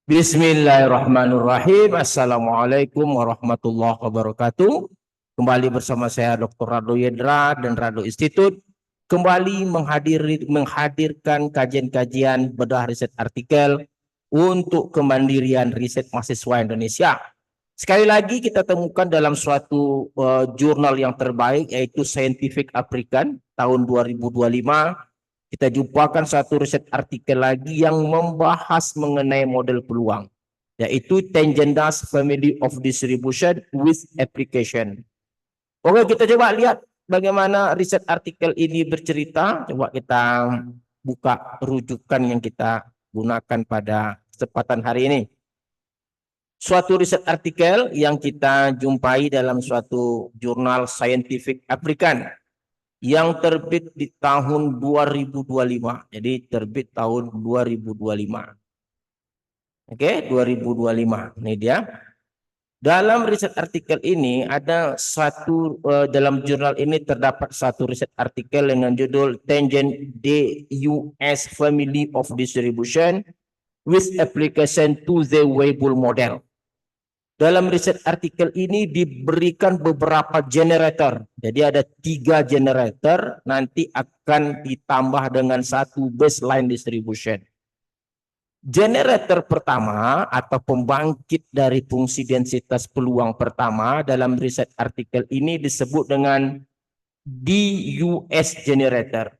Bismillahirrahmanirrahim. Assalamualaikum warahmatullahi wabarakatuh. Kembali bersama saya Dr. Rado Yedra dan Rado Institute. Kembali menghadirkan kajian-kajian bedah riset artikel untuk kemandirian riset mahasiswa Indonesia. Sekali lagi kita temukan dalam suatu jurnal yang terbaik, yaitu Scientific African tahun 2025. Kita jumpakan satu riset artikel lagi yang membahas mengenai model peluang, yaitu Tangent-Das Family of Distribution with Application. Oke, kita coba lihat bagaimana riset artikel ini bercerita. Coba kita buka rujukan yang kita gunakan pada kesempatan hari ini. Suatu riset artikel yang kita jumpai dalam suatu jurnal Scientific African yang terbit di tahun 2025. Jadi terbit tahun 2025. Oke, 2025. Ini dia. Dalam riset artikel ini ada satu dalam jurnal ini terdapat satu riset artikel dengan judul Tangent-Das Family of Distribution with Application to the Weibull Model. Dalam riset artikel ini diberikan beberapa generator. Jadi ada 3 generator, nanti akan ditambah dengan satu baseline distribution. Generator pertama atau pembangkit dari fungsi densitas peluang pertama dalam riset artikel ini disebut dengan DUS generator.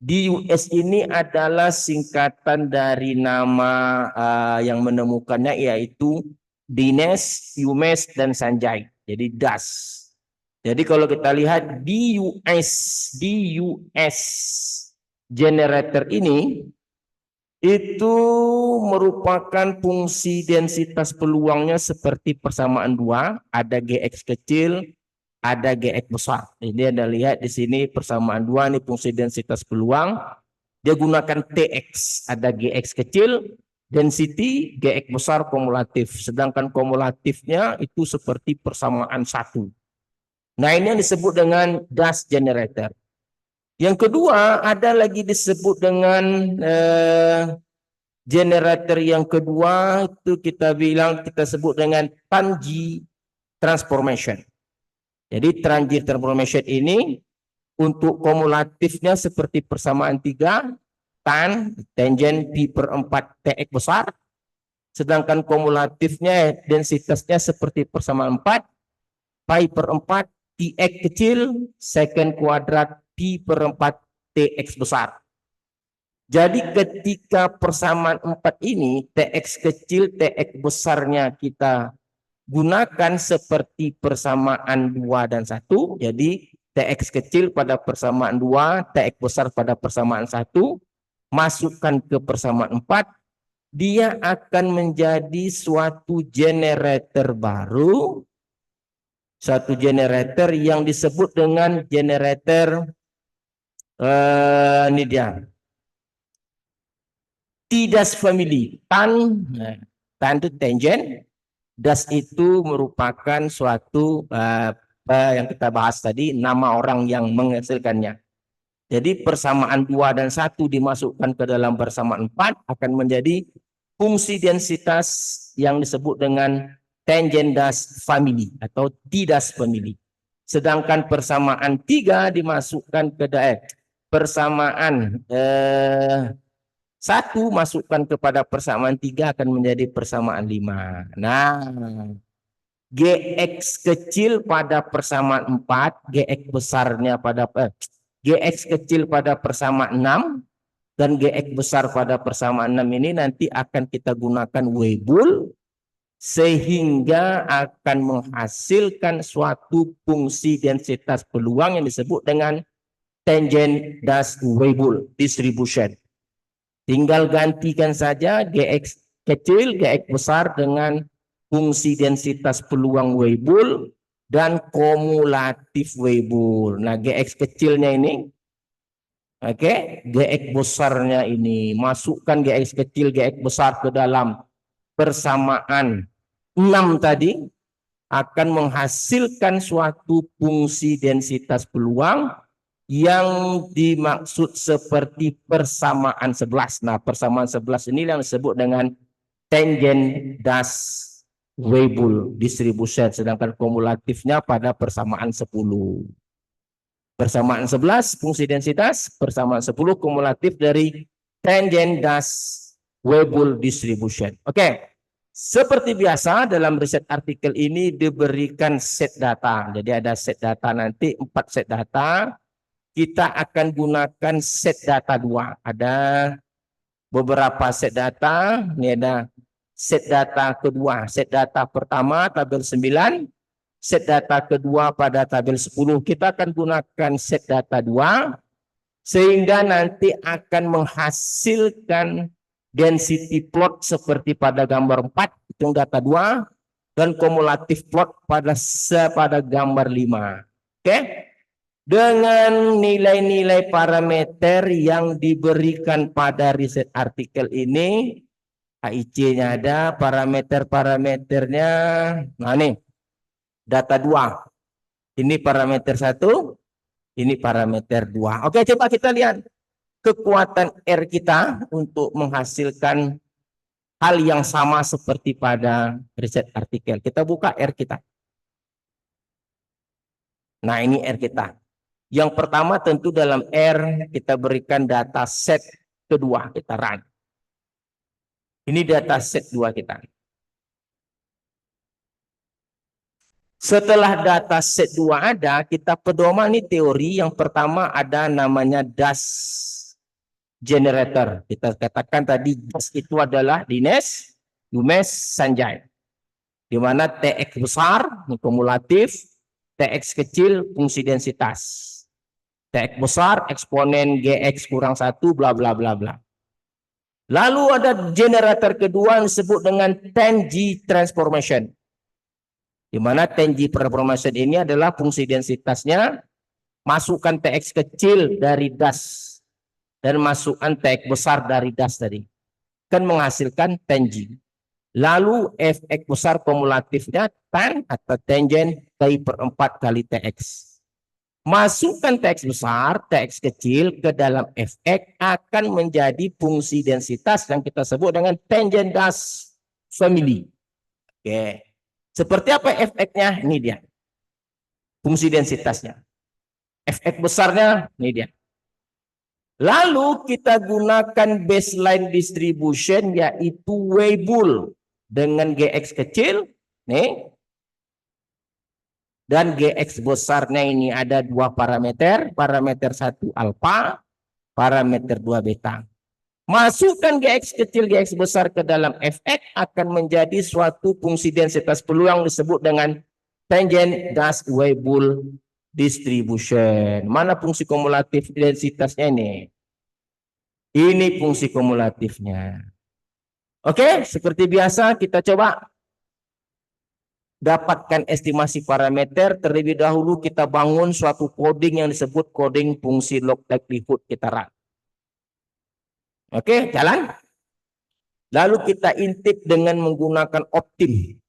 DUS ini adalah singkatan dari nama yang menemukannya, yaitu Dines, Umes, dan Sanjay. Jadi DAS. Jadi kalau kita lihat DUS generator ini itu merupakan fungsi densitas peluangnya seperti persamaan 2, ada GX kecil, ada GX besar. Ini Anda lihat di sini persamaan 2, ini fungsi densitas peluang. Dia gunakan TX, ada GX kecil, density, GX besar, kumulatif. Sedangkan kumulatifnya itu seperti persamaan 1. Nah, ini yang disebut dengan DAS generator. Yang kedua, ada lagi disebut dengan generator yang kedua, itu kita sebut dengan Tanji transformation. Jadi Tanji transformation ini untuk kumulatifnya seperti persamaan 3, tan tangent pi/4 TX besar, sedangkan kumulatifnya densitasnya seperti persamaan 4 pi/4 TX kecil secant kuadrat pi/4 TX besar. Jadi ketika persamaan 4 ini TX kecil TX besarnya kita gunakan seperti persamaan 2 dan 1, jadi TX kecil pada persamaan 2, TX besar pada persamaan 1, masukkan ke persamaan 4, dia akan menjadi suatu generator baru, suatu generator yang disebut dengan generator ini dia, TDAS family. Tan itu tangent, DAS itu merupakan suatu yang kita bahas tadi, nama orang yang menghasilkannya. Jadi persamaan 2 dan 1 dimasukkan ke dalam persamaan 4 akan menjadi fungsi densitas yang disebut dengan Tangent-Das family atau TDAS family. Sedangkan persamaan 3 dimasukkan ke persamaan 1 masukkan kepada persamaan 3 akan menjadi persamaan 5. Nah, GX kecil pada persamaan 4, GX besarnya pada GX kecil pada persamaan 6 dan GX besar pada persamaan 6 ini nanti akan kita gunakan Weibull sehingga akan menghasilkan suatu fungsi densitas peluang yang disebut dengan Tangent-Das Weibull distribution. Tinggal gantikan saja GX kecil, GX besar dengan fungsi densitas peluang Weibull dan kumulatif Weibull. Nah, GX kecilnya ini, oke, GX besarnya ini, masukkan GX kecil, GX besar ke dalam persamaan 6 tadi, akan menghasilkan suatu fungsi densitas peluang yang dimaksud seperti persamaan 11. Nah, persamaan 11 ini yang disebut dengan tangent das Weibull distribution, sedangkan kumulatifnya pada persamaan 10. Persamaan 11 fungsi densitas, persamaan 10 kumulatif dari tangent das Weibull distribution. Oke. Seperti biasa dalam riset artikel ini diberikan set data. Jadi ada set data nanti 4 set data. Kita akan gunakan set data 2. Ada beberapa set data. Ini ada set data kedua. Set data pertama tabel 9. Set data kedua pada tabel 10. Kita akan gunakan set data 2. Sehingga nanti akan menghasilkan density plot seperti pada gambar 4, hitung data 2, dan kumulatif plot pada gambar 5. Oke? Dengan nilai-nilai parameter yang diberikan pada riset artikel ini, HIC-nya ada, parameter-parameternya, nah nih, data 2. Ini parameter 1, ini parameter 2. Oke, coba kita lihat kekuatan R kita untuk menghasilkan hal yang sama seperti pada riset artikel. Kita buka R kita. Nah, ini R kita. Yang pertama tentu dalam R kita berikan data set kedua, kita run. Ini data set 2 kita. Setelah data set 2 ada, kita pedoman ini teori. Yang pertama ada namanya das generator. Kita katakan tadi das itu adalah Dinesh, Umesh, Sanjay. Di mana TX besar kumulatif, TX kecil fungsi densitas. TX besar eksponen GX kurang 1 bla bla bla bla. Lalu ada generator kedua yang disebut dengan Tenji transformation. Di mana Tenji transformation ini adalah fungsi densitasnya masukkan TX kecil dari das dan masukkan TX besar dari das tadi. Kan menghasilkan Tenji. Lalu Fx besar kumulatifnya tan atau tangent Pi/4 kali Tx. Masukkan Tx besar, Tx kecil ke dalam Fx akan menjadi fungsi densitas yang kita sebut dengan tangent das family. Oke. Seperti apa Fx-nya? Ini dia. Fungsi densitasnya. Fx besarnya, ini dia. Lalu kita gunakan baseline distribution yaitu Weibull dengan Gx kecil, nih. Dan Gx besarnya ini ada 2 parameter, parameter 1 alfa, parameter 2 beta. Masukkan Gx kecil, Gx besar ke dalam Fx akan menjadi suatu fungsi densitas peluang disebut dengan tangent das Weibull distribution. Mana fungsi kumulatif densitasnya ini? Ini fungsi kumulatifnya. Oke, seperti biasa kita coba dapatkan estimasi parameter. Terlebih dahulu kita bangun suatu coding yang disebut coding fungsi log likelihood kita run. Oke, jalan. Lalu kita intip dengan menggunakan optim.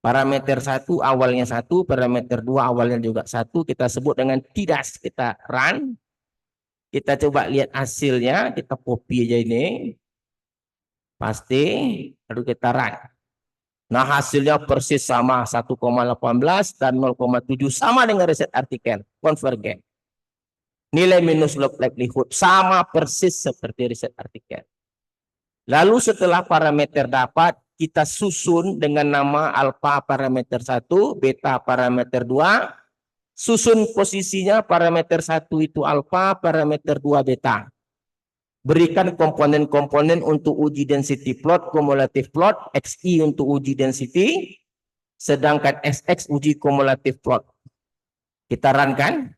Parameter 1 awalnya 1, parameter 2 awalnya juga 1, kita sebut dengan tidas, kita run. Kita coba lihat hasilnya, kita copy aja ini. Pasti, lalu kita run. Nah, hasilnya persis sama 1,18 dan 0,7 sama dengan riset artikel, convergen. Nilai minus log likelihood sama persis seperti riset artikel. Lalu setelah parameter dapat, kita susun dengan nama alfa parameter 1, beta parameter 2. Susun posisinya parameter 1 itu alfa, parameter 2 beta. Berikan komponen-komponen untuk uji density plot, kumulatif plot, XI untuk uji density, sedangkan SX uji kumulatif plot. Kita run kan?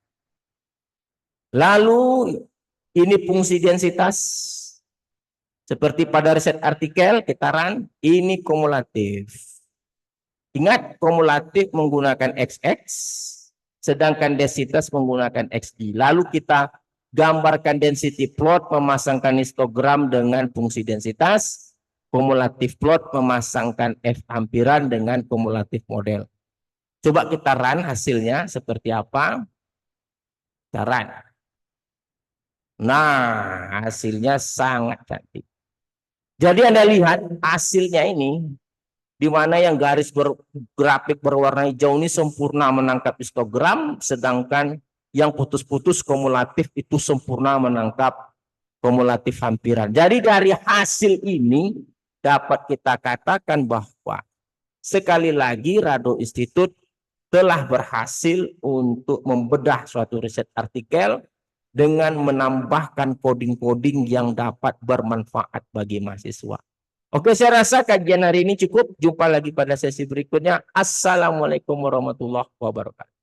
Lalu ini fungsi densitas. Seperti pada riset artikel, kita run, ini kumulatif. Ingat, kumulatif menggunakan XX, sedangkan densitas menggunakan XI. Lalu kita gambarkan density plot, memasangkan histogram dengan fungsi densitas, kumulatif plot, memasangkan F hampiran dengan kumulatif model. Coba kita run hasilnya seperti apa. Kita run. Nah, hasilnya sangat cantik. Jadi Anda lihat hasilnya ini, di mana yang garis grafik berwarna hijau ini sempurna menangkap histogram, sedangkan yang putus-putus kumulatif itu sempurna menangkap kumulatif hampiran. Jadi dari hasil ini dapat kita katakan bahwa sekali lagi Rado Institute telah berhasil untuk membedah suatu riset artikel dengan menambahkan coding-coding yang dapat bermanfaat bagi mahasiswa. Oke, saya rasa kajian hari ini cukup. Jumpa lagi pada sesi berikutnya. Assalamualaikum warahmatullahi wabarakatuh.